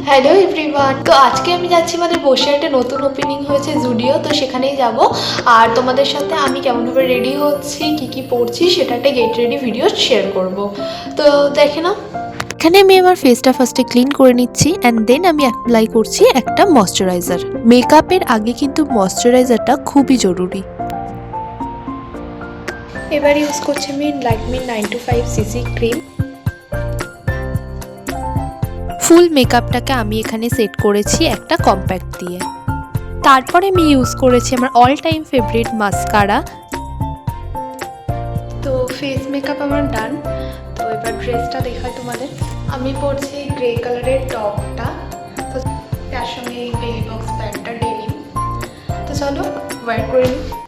Hello everyone, তো আজকে আমি যাচ্ছি আমাদের বসিরহাটে নতুন ওপেনিং হয়েছে জুডিও, তো সেখানেই যাব। আর তোমাদের সাথে আমি কেমনভাবে রেডি হচ্ছি, কি কি পরছি, সেটা একটা গেট রেডি ভিডিও শেয়ার করব। তো দেখে নাও। এখানে আমি আমার ফেসটা ফার্স্টে ক্লিন করে নিচ্ছি অ্যান্ড দেন আমি অ্যাপ্লাই করছি একটা ময়শ্চারাইজার। মেকআপের আগে কিন্তু ময়শ্চারাইজারটা খুবই জরুরি। এবার ইউজ করছি আমি লাইকমি 925 সিসি ক্রিম। ফুল মেকআপটাকে আমি এখানে সেট করেছি একটা কম্প্যাক্ট দিয়ে। তারপরে আমি ইউজ করেছি আমার অল টাইম ফেভারিট মাস্কারা। তো ফেস মেকআপ আমার ডান। তো এবার ড্রেসটা দেখাই তোমাদের। আমি পরছি গ্রে কালারের টপটা, তো তার সঙ্গে এই বেবি বক্স প্যান্টটা ডেনিম। তো চলো ওয়্যার করে নিই।